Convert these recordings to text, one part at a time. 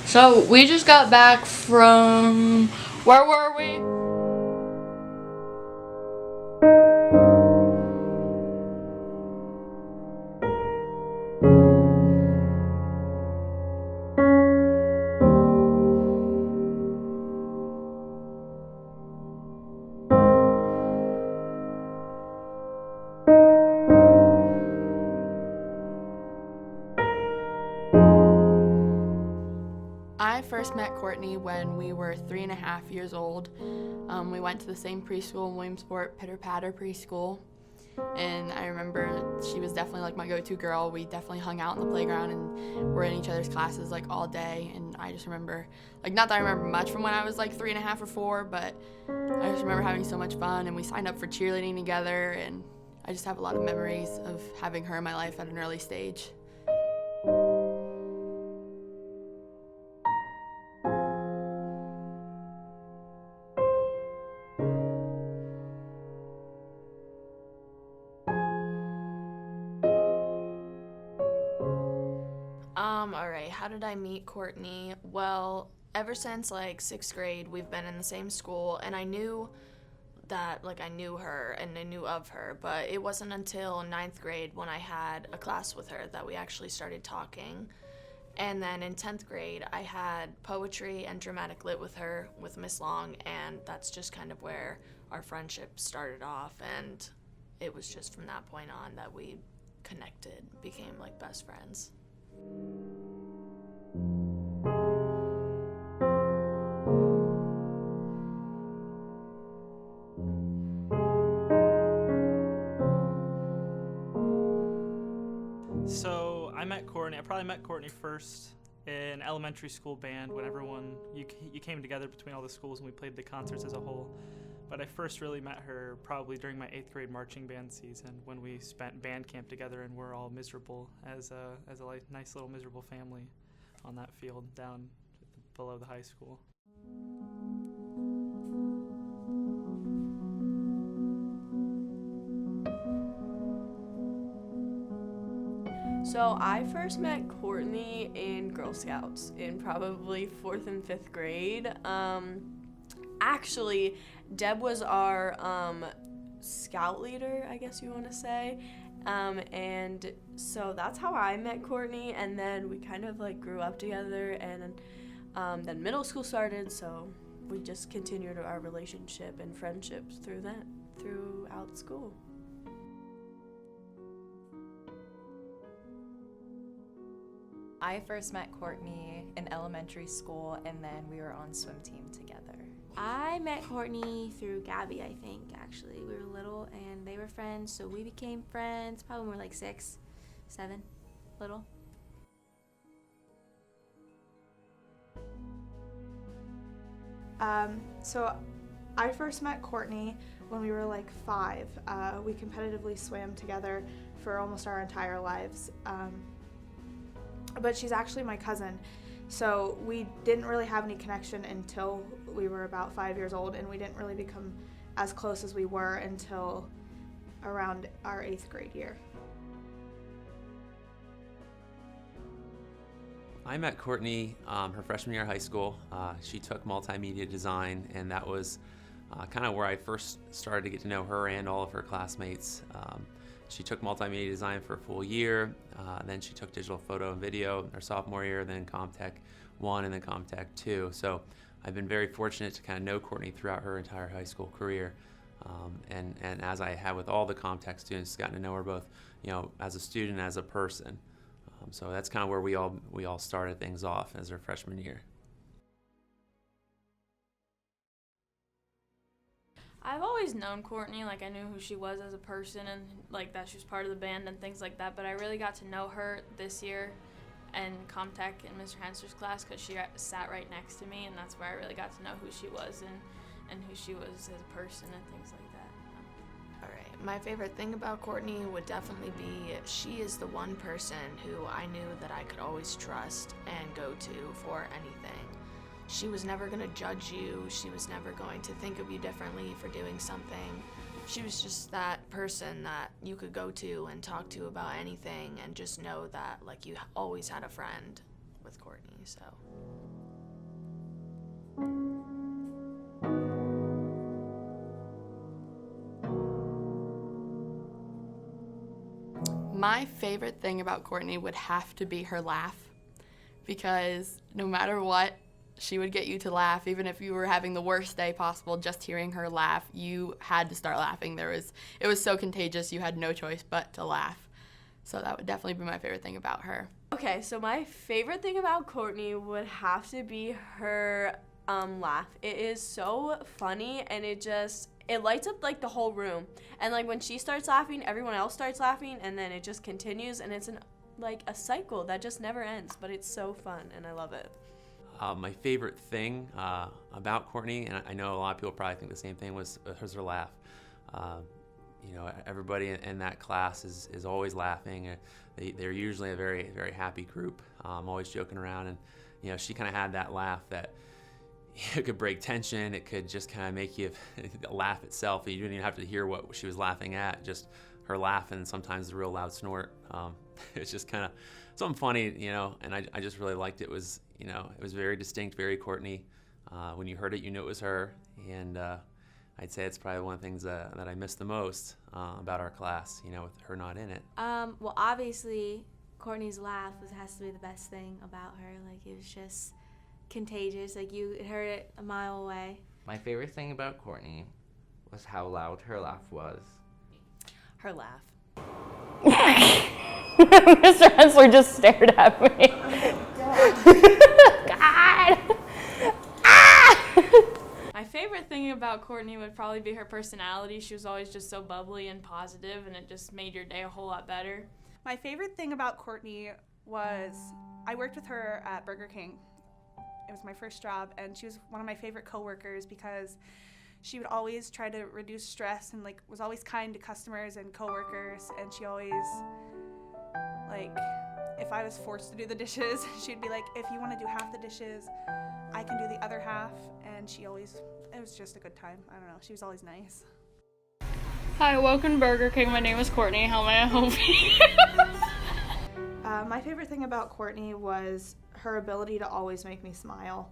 So we just got back from, where were we? I first met Courtney when we were 3.5 years old. We went to the same preschool in Williamsport, Pitter Patter Preschool. And I remember she was definitely like my go-to girl. We definitely hung out in the playground and were in each other's classes like all day. And I just remember, like, not that I remember much from when I was like 3.5 or 4, but I just remember having so much fun. And we signed up for cheerleading together. And I just have a lot of memories of having her in my life at an early stage. All right, how did I meet Courtney? Well, ever since like 6th grade, we've been in the same school, and I knew that, like, I knew her and I knew of her, but it wasn't until 9th grade when I had a class with her that we actually started talking. And then in 10th grade, I had poetry and dramatic lit with her, with Miss Long, and that's just kind of where our friendship started off, and it was just from that point on that we connected, became like best friends. So I met Courtney. I probably met Courtney first in elementary school band when you came together between all the schools and we played the concerts as a whole. But I first really met her probably during my 8th grade marching band season when we spent band camp together and we're all miserable as a nice little miserable family on that field down below the high school. So I first met Courtney in Girl Scouts in probably 4th and 5th grade. Actually, Deb was our scout leader, I guess you want to say. And so that's how I met Courtney, and then we kind of like grew up together, and then middle school started, so we just continued our relationship and friendships throughout school. I first met Courtney in elementary school, and then we were on swim team together. I met Courtney through Gabby, I think, actually. We were little and they were friends, so we became friends probably when we were like 6, 7, little. So I first met Courtney when we were like 5. We competitively swam together for almost our entire lives. But she's actually my cousin. So we didn't really have any connection until we were about 5 years old, and we didn't really become as close as we were until around our 8th grade year. I met Courtney her freshman year of high school. She took multimedia design, and that was kind of where I first started to get to know her and all of her classmates. She took multimedia design for a full year, then she took digital photo and video her sophomore year, then Comtech 1 and then Comtech 2. So I've been very fortunate to kind of know Courtney throughout her entire high school career. And as I have with all the Comtech students, gotten to know her both, as a student, as a person. So that's kind of where we all started things off as her freshman year. I've always known Courtney, like I knew who she was as a person and like that she was part of the band and things like that, but I really got to know her this year in Comtech in Mr. Henster's class because she sat right next to me, and that's where I really got to know who she was and who she was as a person and things like that. All right, my favorite thing about Courtney would definitely be she is the one person who I knew that I could always trust and go to for anything. She was never going to judge you. She was never going to think of you differently for doing something. She was just that person that you could go to and talk to about anything and just know that like you always had a friend with Courtney. So My favorite thing about Courtney would have to be her laugh, because no matter what, she would get you to laugh. Even if you were having the worst day possible, just hearing her laugh, you had to start laughing. It was so contagious, you had no choice but to laugh. So that would definitely be my favorite thing about her. Okay, so my favorite thing about Courtney would have to be her laugh. It is so funny, and it lights up like the whole room. And like when she starts laughing, everyone else starts laughing, and then it just continues, and it's like a cycle that just never ends. But it's so fun, and I love it. My favorite thing about Courtney, and I know a lot of people probably think the same thing, was her laugh. Everybody in that class is always laughing. They're usually a very, very happy group, always joking around. And, she kind of had that laugh that it could break tension. It could just kind of make you laugh itself. You didn't even have to hear what she was laughing at, just her laugh and sometimes the real loud snort. It's just kind of something funny, and I just really liked it. It was very distinct, very Courtney. When you heard it, you knew it was her. And I'd say it's probably one of the things that I miss the most about our class, with her not in it. Well, obviously, Courtney's laugh has to be the best thing about her. Like, it was just contagious. Like, you heard it a mile away. My favorite thing about Courtney was how loud her laugh was. Her laugh. Mr. Hensler just stared at me. God! My favorite thing about Courtney would probably be her personality. She was always just so bubbly and positive, and it just made your day a whole lot better. My favorite thing about Courtney was I worked with her at Burger King. It was my first job, and she was one of my favorite coworkers because she would always try to reduce stress and was always kind to customers and coworkers, and she always, if I was forced to do the dishes, she'd be like, if you want to do half the dishes, I can do the other half, and it was just a good time. I don't know, she was always nice. Hi, welcome to Burger King. My name is Courtney. How may I help you? My favorite thing about Courtney was her ability to always make me smile.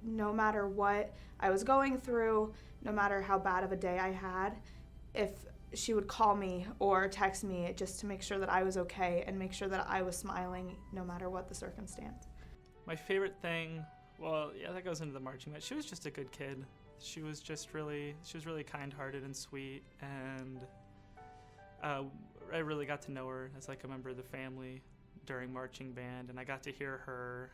No matter what I was going through, no matter how bad of a day I had, if she would call me or text me just to make sure that I was okay and make sure that I was smiling no matter what the circumstance. My favorite thing, that goes into the marching band. She was just a good kid. She was really kind-hearted and sweet, and I really got to know her as a member of the family during marching band, and I got to hear her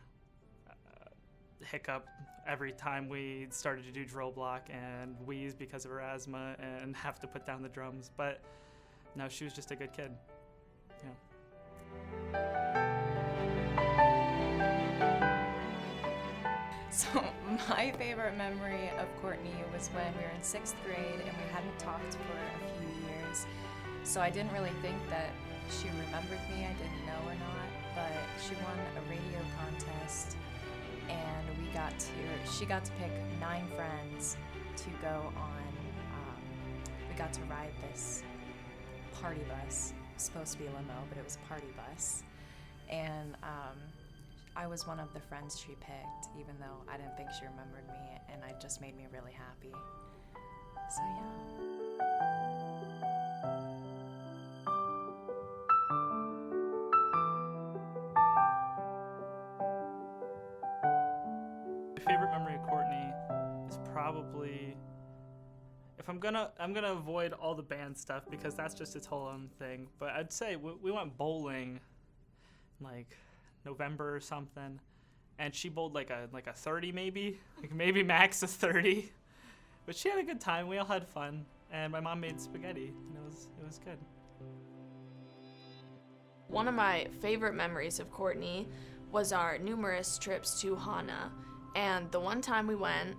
hiccup every time we started to do drill block and wheeze because of her asthma and have to put down the drums. But no, she was just a good kid. So my favorite memory of Courtney was when we were in 6th grade and we hadn't talked for a few years. So I didn't really think that she remembered me. I didn't know or not, but she won a radio contest, and she got to pick 9 friends to go on. We got to ride this party bus. It was supposed to be a limo, but it was a party bus, and I was one of the friends she picked, even though I didn't think she remembered me, and it just made me really happy. So yeah. My favorite memory of Courtney is probably, if I'm gonna avoid all the band stuff because that's just its whole own thing, but I'd say we went bowling November or something, and she bowled like a 30 maybe max a 30, but she had a good time. We all had fun, and my mom made spaghetti, and it was good. One of my favorite memories of Courtney was our numerous trips to Hana, and the one time we went,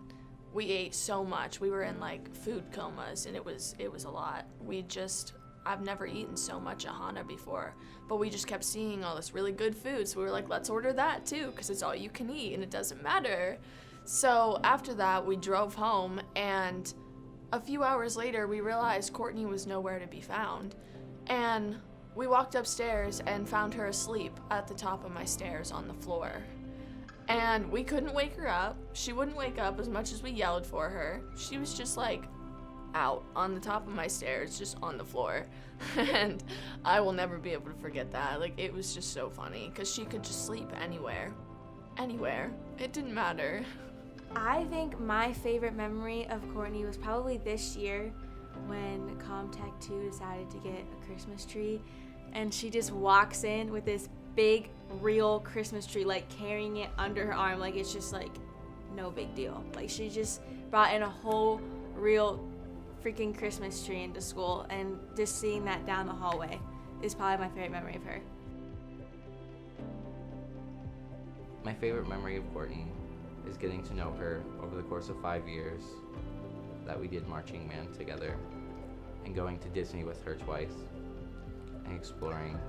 we ate so much. We were in food comas, and it was a lot. I've never eaten so much at Hana before, but we just kept seeing all this really good food, so we were like, let's order that too, because it's all you can eat and it doesn't matter. So after that, we drove home, and a few hours later, we realized Courtney was nowhere to be found, and we walked upstairs and found her asleep at the top of my stairs on the floor. And we couldn't wake her up. She wouldn't wake up as much as we yelled for her. She was just out on the top of my stairs, just on the floor. And I will never be able to forget that. Like, it was just so funny because she could just sleep anywhere. Anywhere. It didn't matter. I think my favorite memory of Courtney was probably this year when Comtech 2 decided to get a Christmas tree, and she just walks in with this big, real Christmas tree, like carrying it under her arm, like it's just like no big deal. Like she just brought in a whole real freaking Christmas tree into school, and just seeing that down the hallway is probably my favorite memory of her. My favorite memory of Courtney is getting to know her over the course of 5 years that we did marching band together, and going to Disney with her twice and exploring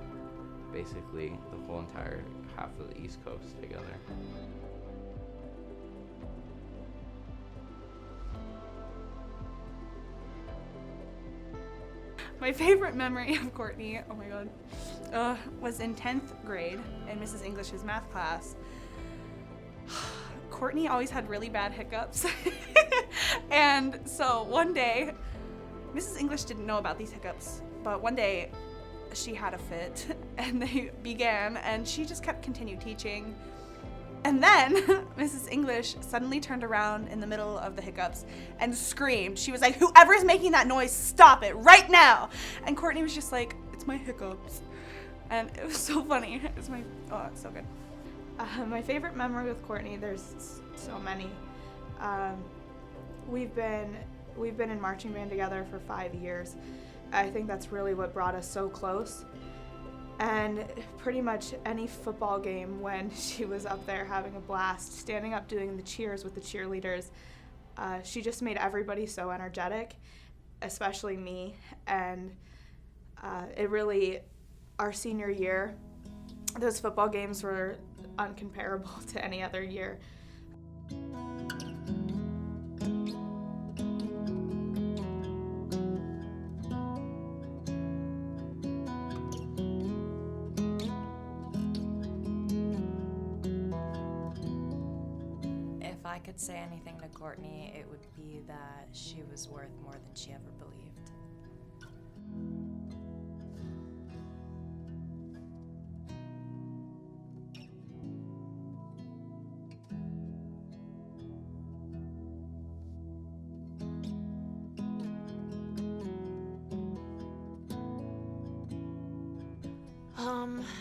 basically the whole entire half of the East Coast together. My favorite memory of Courtney, oh my god, was in 10th grade in Mrs. English's math class. Courtney always had really bad hiccups. And so one day, Mrs. English didn't know about these hiccups, but one day she had a fit and they began, and she just continued teaching. And then Mrs. English suddenly turned around in the middle of the hiccups and screamed. She was like, "Whoever's making that noise, stop it right now!" And Courtney was just like, "It's my hiccups." And it was so funny. It's so good. My favorite memory with Courtney, there's so many. We've been in marching band together for 5 years. I think that's really what brought us so close. And pretty much any football game when she was up there having a blast, standing up doing the cheers with the cheerleaders, she just made everybody so energetic, especially me. And it really, our senior year, those football games were uncomparable to any other year. If I could say anything to Courtney, it would be that she was worth more than she ever believed.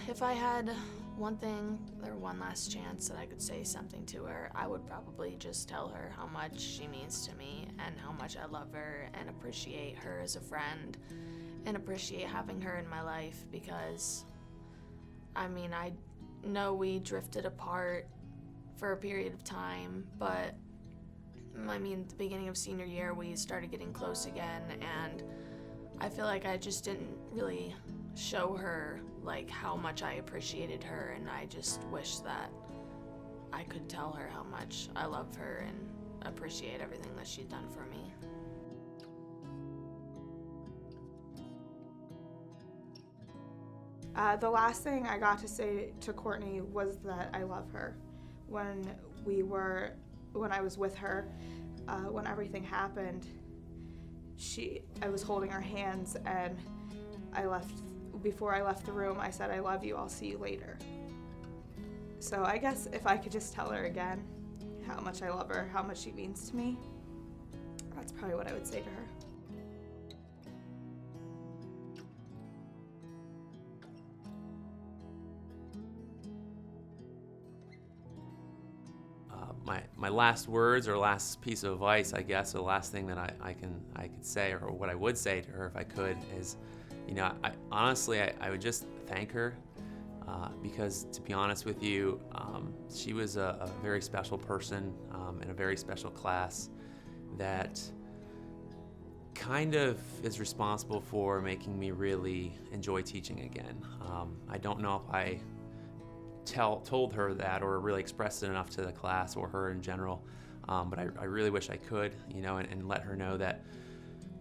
If I had one thing or one last chance that I could say something to her, I would probably just tell her how much she means to me and how much I love her and appreciate her as a friend and appreciate having her in my life, because I mean, I know we drifted apart for a period of time, but I mean, at the beginning of senior year we started getting close again, and I feel like I just didn't really show her like how much I appreciated her, and I just wish that I could tell her how much I love her and appreciate everything that she's done for me. The last thing I got to say to Courtney was that I love her. When I was with her, when everything happened, I was holding her hands, and before I left the room, I said, "I love you, I'll see you later." So I guess if I could just tell her again how much I love her, how much she means to me, that's probably what I would say to her. My last words or last piece of advice, I guess, or the last thing that I could say, or what I would say to her if I could, is, honestly, I would just thank her, because, to be honest with you, she was a very special person in a very special class that kind of is responsible for making me really enjoy teaching again. I don't know if I told her that or really expressed it enough to the class or her in general, but I really wish I could, and let her know that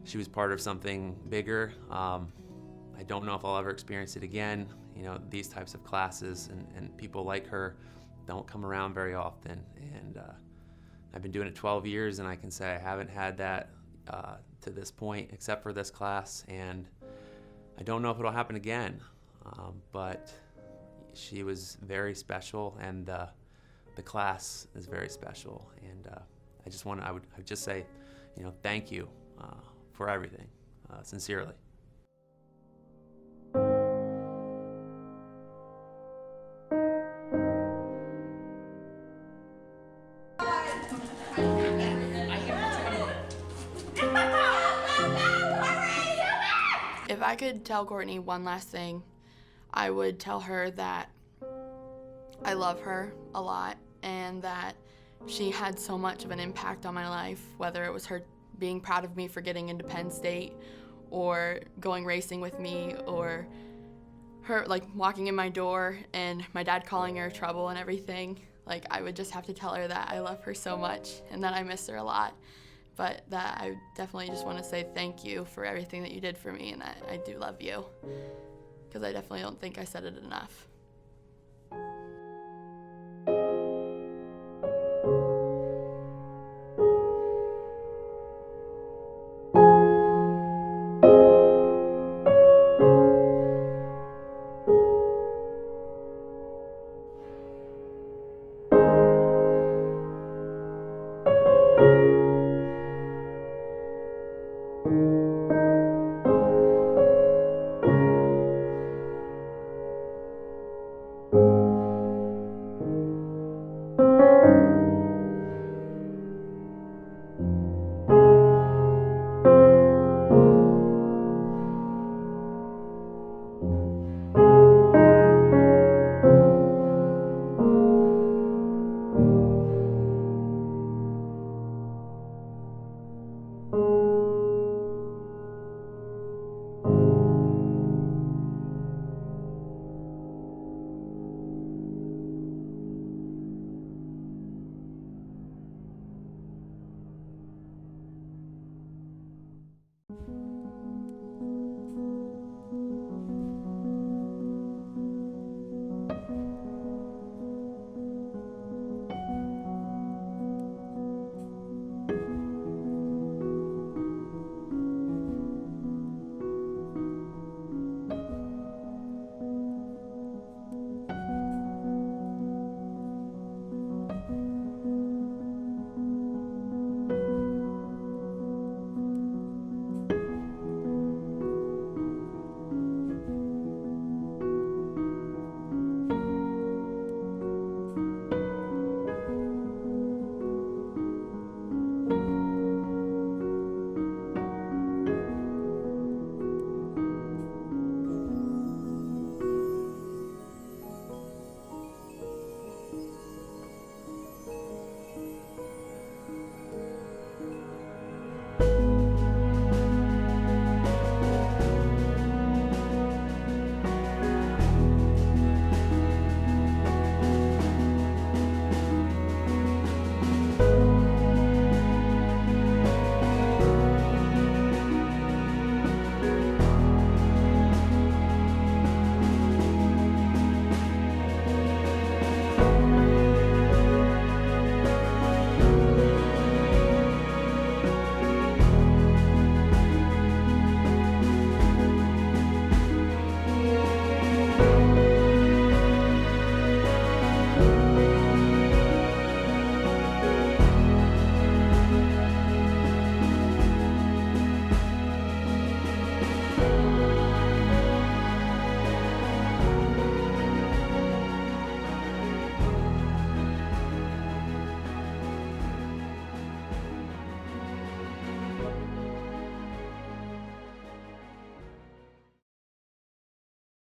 she was part of something bigger. I don't know if I'll ever experience it again. These types of classes and people like her don't come around very often, and I've been doing it 12 years, and I can say I haven't had that to this point, except for this class, and I don't know if it'll happen again, but she was very special, and the class is very special, and I would just say, thank you for everything, sincerely. If I could tell Courtney one last thing, I would tell her that I love her a lot and that she had so much of an impact on my life, whether it was her being proud of me for getting into Penn State or going racing with me, or her walking in my door and my dad calling her trouble and everything. I would just have to tell her that I love her so much and that I miss her a lot, but that I definitely just want to say thank you for everything that you did for me and that I do love you, because I definitely don't think I said it enough.